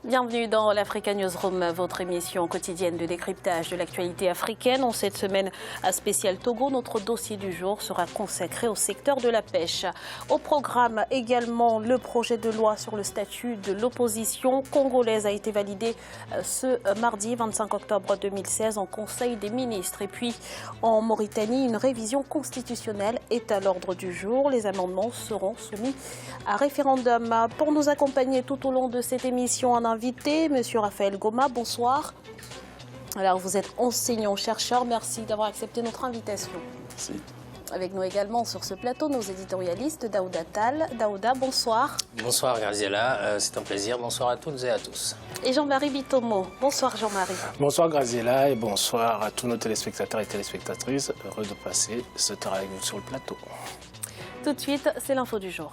Bienvenue dans l'Africa Newsroom, votre émission quotidienne de décryptage de l'actualité africaine. En cette semaine spéciale Togo, notre dossier du jour sera consacré au secteur de la pêche. Au programme également, le projet de loi sur le statut de l'opposition congolaise a été validé ce mardi 25 octobre 2016 en Conseil des ministres. Et puis en Mauritanie, une révision constitutionnelle est à l'ordre du jour. Les amendements seront soumis à référendum. Pour nous accompagner tout au long de cette émission, un invité, M. Raphaël Goma, bonsoir. Alors, vous êtes enseignant-chercheur, merci d'avoir accepté notre invitation. Merci. Avec nous également sur ce plateau, nos éditorialistes, Daouda Tal. Daouda, bonsoir. Bonsoir Graziella, c'est un plaisir. Bonsoir à toutes et à tous. Et Jean-Marie Bitomo. Bonsoir Jean-Marie. Bonsoir Graziella et bonsoir à tous nos téléspectateurs et téléspectatrices. Heureux de passer ce temps avec vous sur le plateau. Tout de suite, c'est l'info du jour.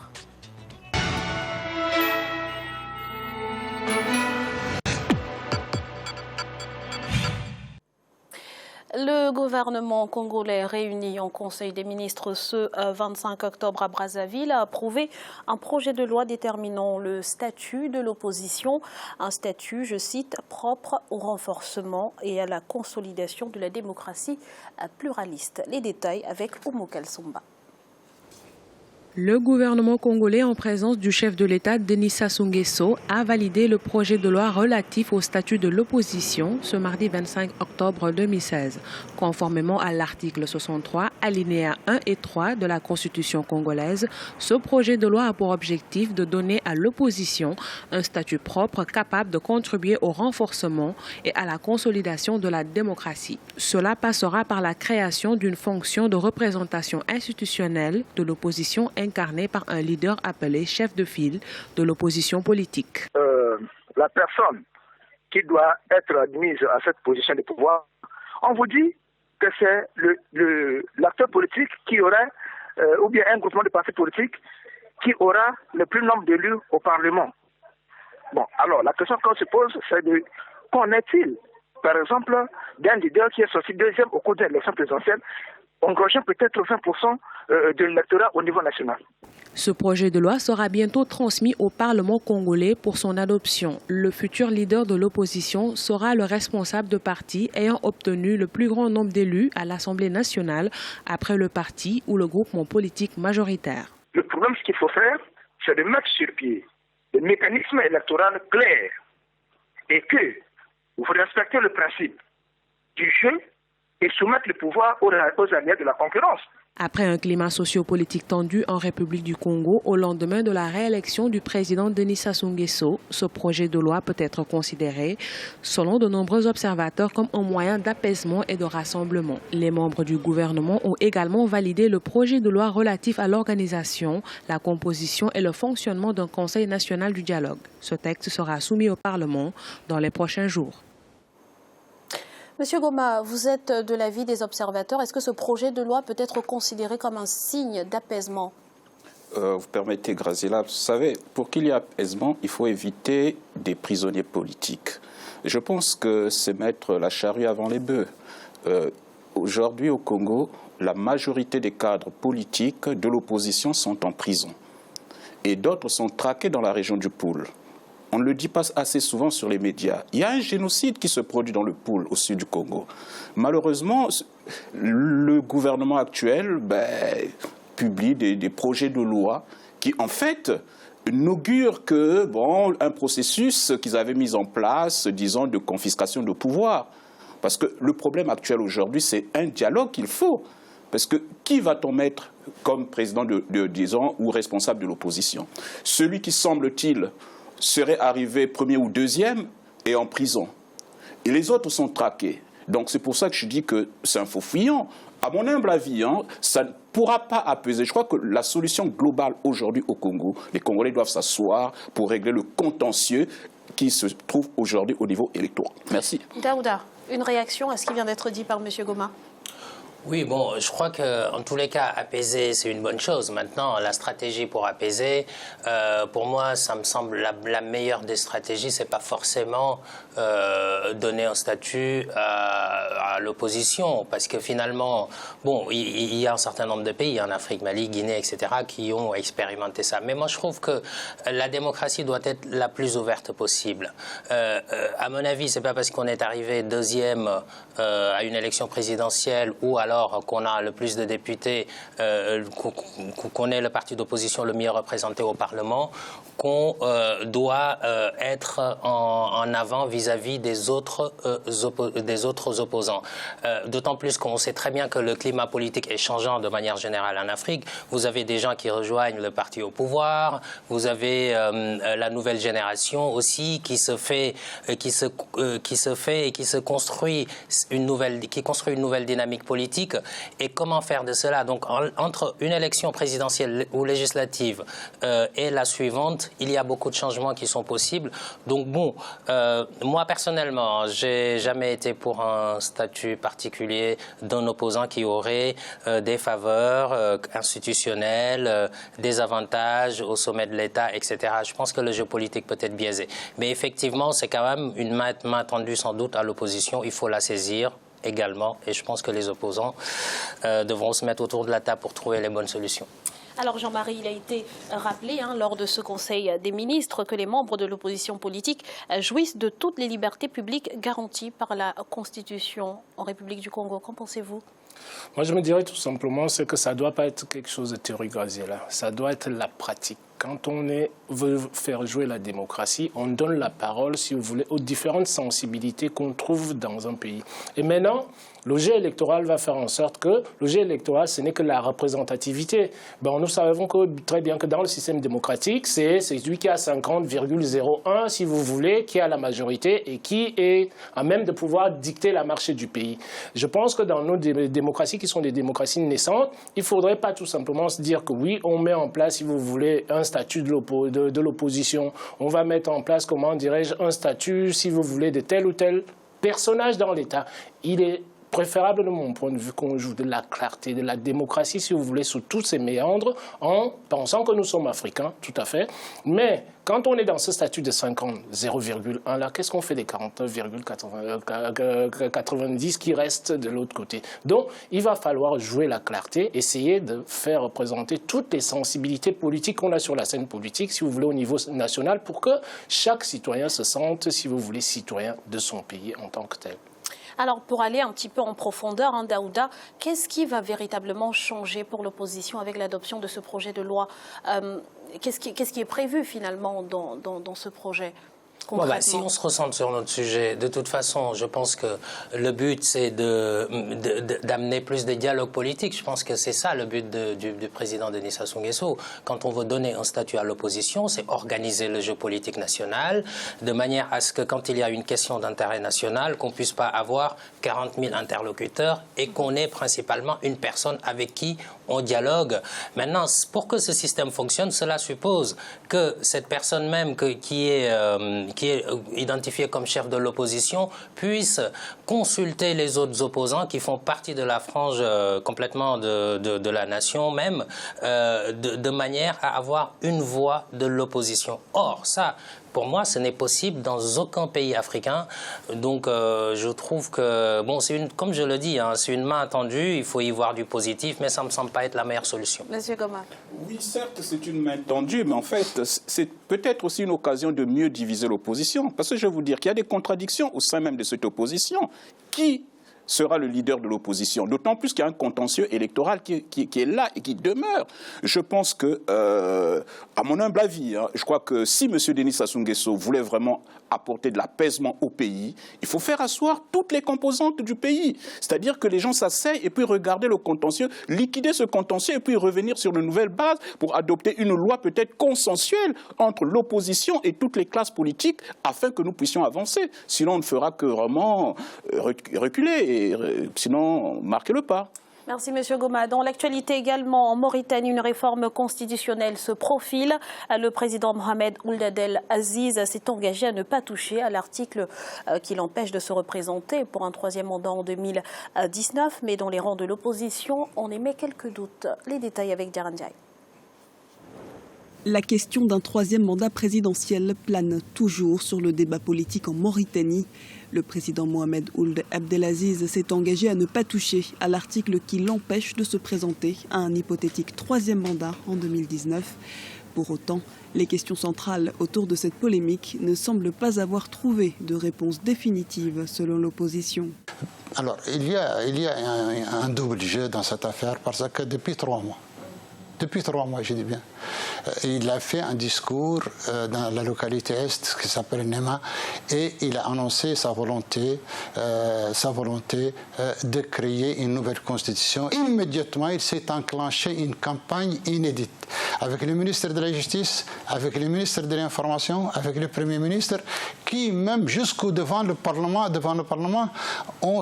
Le gouvernement congolais réuni en Conseil des ministres ce 25 octobre à Brazzaville a approuvé un projet de loi déterminant le statut de l'opposition, un statut, je cite, propre au renforcement et à la consolidation de la démocratie pluraliste. Les détails avec Oumou Kalsomba. Le gouvernement congolais, en présence du chef de l'État, Denis Sassou Nguesso, a validé le projet de loi relatif au statut de l'opposition ce mardi 25 octobre 2016. Conformément à l'article 63, alinéa 1 et 3 de la Constitution congolaise, ce projet de loi a pour objectif de donner à l'opposition un statut propre capable de contribuer au renforcement et à la consolidation de la démocratie. Cela passera par la création d'une fonction de représentation institutionnelle de l'opposition incarné par un leader appelé chef de file de l'opposition politique. La personne qui doit être admise à cette position de pouvoir, on vous dit que c'est l'acteur politique qui aurait, ou bien un groupement de partis politiques qui aura le plus nombre d'élus au Parlement. Bon, alors la question qu'on se pose, c'est de qu'en est-il, par exemple, d'un leader qui est sorti deuxième au cours de l'élection présidentielle, engageant peut-être 20% de l'électorat au niveau national. Ce projet de loi sera bientôt transmis au Parlement congolais pour son adoption. Le futur leader de l'opposition sera le responsable de parti ayant obtenu le plus grand nombre d'élus à l'Assemblée nationale après le parti ou le groupement politique majoritaire. Le problème, ce qu'il faut faire, c'est de mettre sur pied des mécanismes électoraux clairs et que vous respectez le principe du jeu et soumettre le pouvoir aux alliés de la concurrence. Après un climat sociopolitique tendu en République du Congo, au lendemain de la réélection du président Denis Sassou Nguesso, ce projet de loi peut être considéré, selon de nombreux observateurs, comme un moyen d'apaisement et de rassemblement. Les membres du gouvernement ont également validé le projet de loi relatif à l'organisation, la composition et le fonctionnement d'un Conseil national du dialogue. Ce texte sera soumis au Parlement dans les prochains jours. Monsieur Goma, vous êtes de l'avis des observateurs. Est-ce que ce projet de loi peut être considéré comme un signe d'apaisement? Vous permettez, Graziella, vous savez, pour qu'il y ait apaisement, il faut éviter des prisonniers politiques. Je pense que c'est mettre la charrue avant les bœufs. Aujourd'hui, au Congo, la majorité des cadres politiques de l'opposition sont en prison. Et d'autres sont traqués dans la région du Poul. On ne le dit pas assez souvent sur les médias. Il y a un génocide qui se produit dans le Poul, au sud du Congo. Malheureusement, le gouvernement actuel publie des projets de loi qui, en fait, n'augurent que un processus qu'ils avaient mis en place, disons, de confiscation de pouvoir. Parce que le problème actuel aujourd'hui, c'est un dialogue qu'il faut. Parce que qui va-t-on mettre comme président disons, ou responsable de l'opposition? Celui qui, semble-t-il, serait arrivé premier ou deuxième et en prison. Et les autres sont traqués. Donc c'est pour ça que je dis que c'est un faux fuyant. À mon humble avis, ça ne pourra pas apaiser. Je crois que la solution globale aujourd'hui au Congo, les Congolais doivent s'asseoir pour régler le contentieux qui se trouve aujourd'hui au niveau électoral. Merci. Daouda, une réaction à ce qui vient d'être dit par M. Goma? Oui, bon, je crois qu'en tous les cas, apaiser, c'est une bonne chose. Maintenant, la stratégie pour apaiser, pour moi, ça me semble la meilleure des stratégies. C'est pas forcément donner un statut à l'opposition, parce que finalement, bon, il y a un certain nombre de pays en Afrique, Mali, Guinée, etc., qui ont expérimenté ça. Mais moi, je trouve que la démocratie doit être la plus ouverte possible. À mon avis, c'est pas parce qu'on est arrivé deuxième à une élection présidentielle ou alors qu'on a le plus de députés, qu'on est le parti d'opposition le mieux représenté au Parlement, qu'on doit être en avant vis-à-vis des autres opposants. D'autant plus qu'on sait très bien que le climat politique est changeant de manière générale en Afrique. Vous avez des gens qui rejoignent le parti au pouvoir, vous avez la nouvelle génération aussi qui construit une nouvelle dynamique politique. Et comment faire de cela? Donc, entre une élection présidentielle ou législative et la suivante, il y a beaucoup de changements qui sont possibles. Donc, bon, moi, personnellement, j'ai jamais été pour un statut particulier d'un opposant qui aurait des faveurs institutionnelles, des avantages au sommet de l'État, etc. Je pense que le jeu politique peut être biaisé. Mais effectivement, c'est quand même une main tendue sans doute à l'opposition. Il faut la saisir également, et je pense que les opposants devront se mettre autour de la table pour trouver les bonnes solutions. Alors Jean-Marie, il a été rappelé lors de ce Conseil des ministres que les membres de l'opposition politique jouissent de toutes les libertés publiques garanties par la Constitution en République du Congo. Qu'en pensez-vous? Moi, je me dirais tout simplement que ça ne doit pas être quelque chose de théorique, là. Ça doit être la pratique. Quand on veut faire jouer la démocratie, on donne la parole, si vous voulez, aux différentes sensibilités qu'on trouve dans un pays. Et maintenant, le jeu électoral va faire en sorte que le jeu électoral, ce n'est que la représentativité. Bon, nous savons très bien que dans le système démocratique, c'est celui qui a 50,01, si vous voulez, qui a la majorité et qui est à même de pouvoir dicter la marche du pays. Je pense que dans nos démocraties qui sont des démocraties naissantes, il ne faudrait pas tout simplement se dire que oui, on met en place, si vous voulez, un statut de l'opposition. On va mettre en place, comment dirais-je, un statut, si vous voulez, de tel ou tel personnage dans l'État. Il est préférable, de mon point de vue, qu'on joue de la clarté, de la démocratie, si vous voulez, sous tous ces méandres, en pensant que nous sommes africains, tout à fait. Mais quand on est dans ce statut de 50,01 là, qu'est-ce qu'on fait des 49,90 qui restent de l'autre côté? Donc, il va falloir jouer la clarté, essayer de faire représenter toutes les sensibilités politiques qu'on a sur la scène politique, si vous voulez, au niveau national, pour que chaque citoyen se sente, si vous voulez, citoyen de son pays en tant que tel. Alors, pour aller un petit peu en profondeur, Daouda, qu'est-ce qui va véritablement changer pour l'opposition avec l'adoption de ce projet de loi? Qu'est-ce qui est prévu finalement dans ce projet? Bon, si on se recentre sur notre sujet, de toute façon, je pense que le but, c'est d'amener plus de dialogue politique. Je pense que c'est ça le but du président Denis Sassou Nguesso. Quand on veut donner un statut à l'opposition, c'est organiser le jeu politique national de manière à ce que quand il y a une question d'intérêt national, qu'on ne puisse pas avoir 40 000 interlocuteurs et qu'on ait principalement une personne avec qui on dialogue. Maintenant, pour que ce système fonctionne, cela suppose que cette personne même qui est identifiée comme chef de l'opposition puisse consulter les autres opposants qui font partie de la frange complètement de la nation même, de manière à avoir une voix de l'opposition. Or, ça, pour moi, ce n'est possible dans aucun pays africain. Donc, je trouve que, bon, comme je le dis, c'est une main tendue, il faut y voir du positif, mais ça ne me semble pas être la meilleure solution. Monsieur Goma. Oui, certes, c'est une main tendue, mais en fait, c'est peut-être aussi une occasion de mieux diviser l'opposition. Parce que je vais vous dire qu'il y a des contradictions au sein même de cette opposition. Qui sera le leader de l'opposition? D'autant plus qu'il y a un contentieux électoral qui est là et qui demeure. Je pense que, à mon humble avis, je crois que si M. Denis Sassou Nguesso voulait vraiment apporter de l'apaisement au pays, il faut faire asseoir toutes les composantes du pays. C'est-à-dire que les gens s'asseyent et puis regarder le contentieux, liquider ce contentieux et puis revenir sur de nouvelles bases pour adopter une loi peut-être consensuelle entre l'opposition et toutes les classes politiques afin que nous puissions avancer. Sinon, on ne fera que vraiment reculer et sinon marquer le pas. Merci Monsieur Goma. Dans l'actualité également, en Mauritanie, une réforme constitutionnelle se profile. Le président Mohamed Ould Abdel Aziz s'est engagé à ne pas toucher à l'article qui l'empêche de se représenter pour un troisième mandat en 2019. Mais dans les rangs de l'opposition, on émet quelques doutes. Les détails avec Diarra Ndiaye. La question d'un troisième mandat présidentiel plane toujours sur le débat politique en Mauritanie. Le président Mohamed Ould Abdel Aziz s'est engagé à ne pas toucher à l'article qui l'empêche de se présenter à un hypothétique troisième mandat en 2019. Pour autant, les questions centrales autour de cette polémique ne semblent pas avoir trouvé de réponse définitive selon l'opposition. Alors, il y a un double jeu dans cette affaire parce que depuis 3 mois, je dis bien, il a fait un discours dans la localité est qui s'appelle Nema et il a annoncé sa volonté de créer une nouvelle constitution. Immédiatement, il s'est enclenché une campagne inédite avec le ministre de la Justice, avec le ministre de l'Information, avec le Premier ministre, qui même jusqu'au devant le Parlement,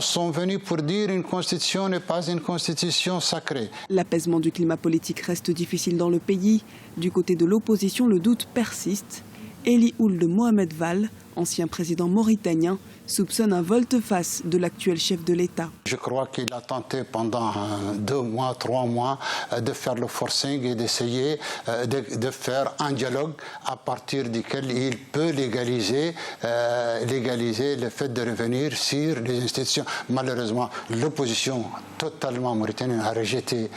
sont venus pour dire une constitution n'est pas une constitution sacrée. L'apaisement du climat politique reste difficile dans le pays. Du côté de l'opposition, le doute persiste. Eli Ould Mohamed Vall, ancien président mauritanien, soupçonne un volte-face de l'actuel chef de l'État. Je crois qu'il a tenté pendant 2 mois, 3 mois de faire le forcing et d'essayer de faire un dialogue à partir duquel il peut légaliser le fait de revenir sur les institutions. Malheureusement, l'opposition totalement mauritanienne a rejeté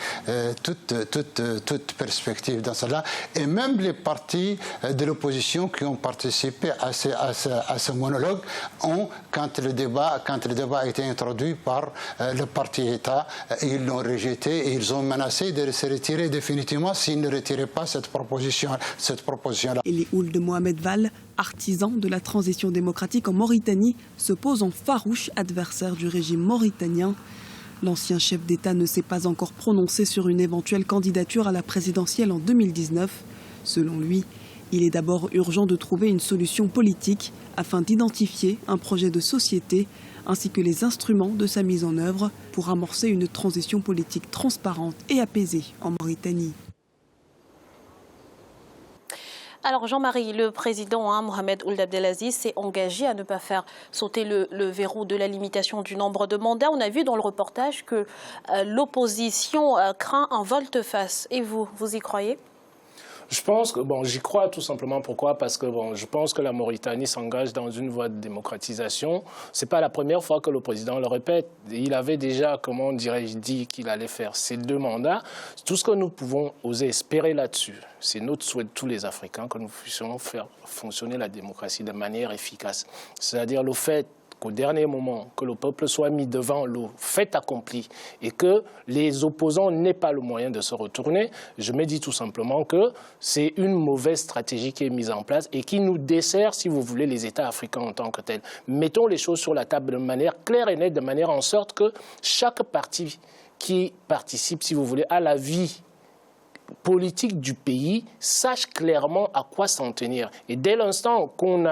toute perspective dans cela. Et même les partis de l'opposition qui ont participé à ce monologue ont, quand le débat a été introduit par le parti État, ils l'ont rejeté et ils ont menacé de se retirer définitivement s'ils ne retiraient pas cette proposition-là. Eli Ould Mohamed Vall, artisan de la transition démocratique en Mauritanie, se pose en farouche adversaire du régime mauritanien. L'ancien chef d'État ne s'est pas encore prononcé sur une éventuelle candidature à la présidentielle en 2019. Selon lui, il est d'abord urgent de trouver une solution politique afin d'identifier un projet de société ainsi que les instruments de sa mise en œuvre pour amorcer une transition politique transparente et apaisée en Mauritanie. Alors Jean-Marie, le président Mohamed Ould Abdel Aziz s'est engagé à ne pas faire sauter le verrou de la limitation du nombre de mandats. On a vu dans le reportage que l'opposition craint un volte-face. Et vous y croyez ? Je pense que, j'y crois tout simplement. Pourquoi? Parce que, je pense que la Mauritanie s'engage dans une voie de démocratisation. C'est pas la première fois que le président le répète. Il avait déjà, dit qu'il allait faire ces 2 mandats. Tout ce que nous pouvons oser espérer là-dessus, c'est notre souhait de tous les Africains que nous puissions faire fonctionner la démocratie de manière efficace. C'est-à-dire le fait qu'au dernier moment, que le peuple soit mis devant le fait accompli et que les opposants n'aient pas le moyen de se retourner, je me dis tout simplement que c'est une mauvaise stratégie qui est mise en place et qui nous dessert, si vous voulez, les États africains en tant que tels. Mettons les choses sur la table de manière claire et nette, de manière en sorte que chaque parti qui participe, si vous voulez, à la vie politique du pays sache clairement à quoi s'en tenir. Et dès l'instant qu'on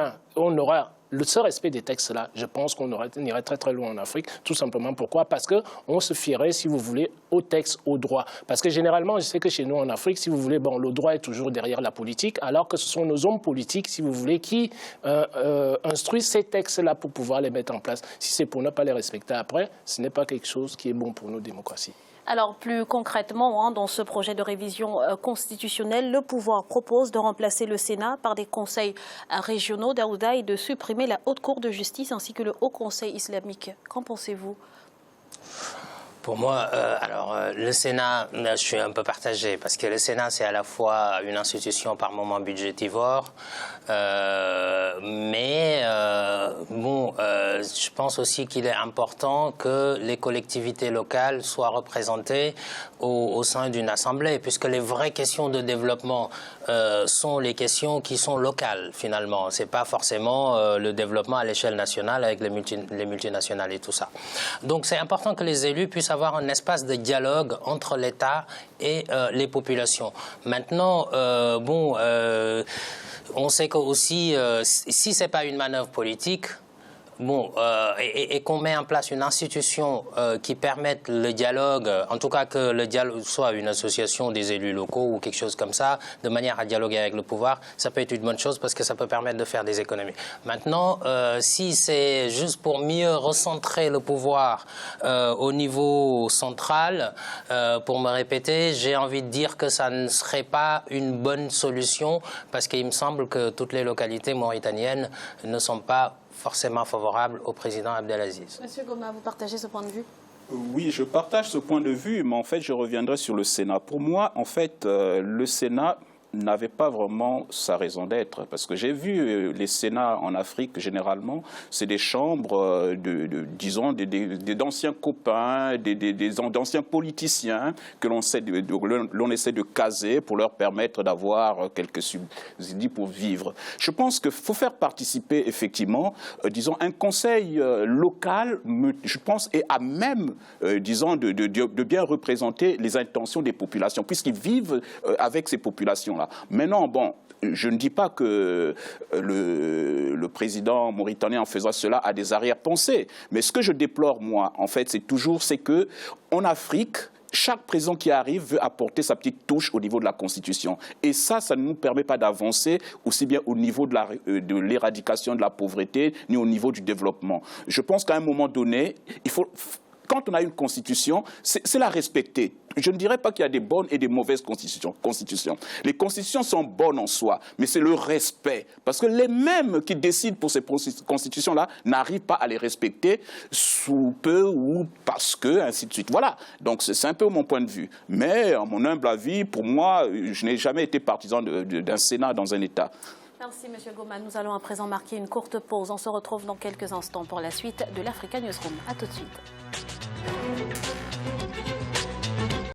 aura ce respect des textes-là, je pense qu'on irait très très loin en Afrique. Tout simplement pourquoi? Parce qu'on se fierait, si vous voulez, aux textes, au droit. Parce que généralement, je sais que chez nous en Afrique, si vous voulez, le droit est toujours derrière la politique, alors que ce sont nos hommes politiques, si vous voulez, qui instruisent ces textes-là pour pouvoir les mettre en place. Si c'est pour ne pas les respecter après, ce n'est pas quelque chose qui est bon pour nos démocraties. Alors, plus concrètement, dans ce projet de révision constitutionnelle, le pouvoir propose de remplacer le Sénat par des conseils régionaux d'Aouda et de supprimer la Haute Cour de justice ainsi que le Haut Conseil islamique. Qu'en pensez-vous ? Pour moi, le Sénat, je suis un peu partagé parce que le Sénat, c'est à la fois une institution par moment budgétivore, je pense aussi qu'il est important que les collectivités locales soient représentées au sein d'une assemblée, puisque les vraies questions de développement sont les questions qui sont locales, finalement. Ce n'est pas forcément le développement à l'échelle nationale avec les multinationales et tout ça. Donc c'est important que les élus puissent avoir un espace de dialogue entre l'État et les populations. Maintenant, on sait que aussi, si ce n'est pas une manœuvre politique, bon, et qu'on met en place une institution qui permette le dialogue, en tout cas que le dialogue soit une association des élus locaux ou quelque chose comme ça, de manière à dialoguer avec le pouvoir, ça peut être une bonne chose parce que ça peut permettre de faire des économies. Maintenant, si c'est juste pour mieux recentrer le pouvoir au niveau central, pour me répéter, j'ai envie de dire que ça ne serait pas une bonne solution parce qu'il me semble que toutes les localités mauritaniennes ne sont pas forcément favorable au président Abdelaziz. Monsieur Goma, vous partagez ce point de vue? Oui, je partage ce point de vue, mais en fait, je reviendrai sur le Sénat. Pour moi, en fait, le Sénat n'avait pas vraiment sa raison d'être. Parce que j'ai vu les Sénats en Afrique, généralement, c'est des chambres, disons, d'anciens copains, d'anciens politiciens que l'on essaie de caser pour leur permettre d'avoir quelques subsides pour vivre. Je pense qu'il faut faire participer, effectivement, disons, un conseil local, je pense, est à même, disons, de bien représenter les intentions des populations, puisqu'ils vivent avec ces populations-là. Maintenant, bon, je ne dis pas que le président mauritanien, en faisant cela, a des arrière-pensées. Mais ce que je déplore, moi, en fait, c'est qu'en Afrique, chaque président qui arrive veut apporter sa petite touche au niveau de la Constitution. Et ça ne nous permet pas d'avancer aussi bien au niveau de l'éradication de la pauvreté, ni au niveau du développement. Je pense qu'à un moment donné, il faut... Quand on a une constitution, c'est la respecter. Je ne dirais pas qu'il y a des bonnes et des mauvaises constitutions. Les constitutions sont bonnes en soi, mais c'est le respect. Parce que les mêmes qui décident pour ces constitutions-là n'arrivent pas à les respecter sous peu ou parce que, ainsi de suite. Voilà. Donc c'est un peu mon point de vue. Mais, à mon humble avis, pour moi, je n'ai jamais été partisan d'un Sénat dans un État. Merci, M. Goma. Nous allons à présent marquer une courte pause. On se retrouve dans quelques instants pour la suite de l'Africa Newsroom. A tout de suite.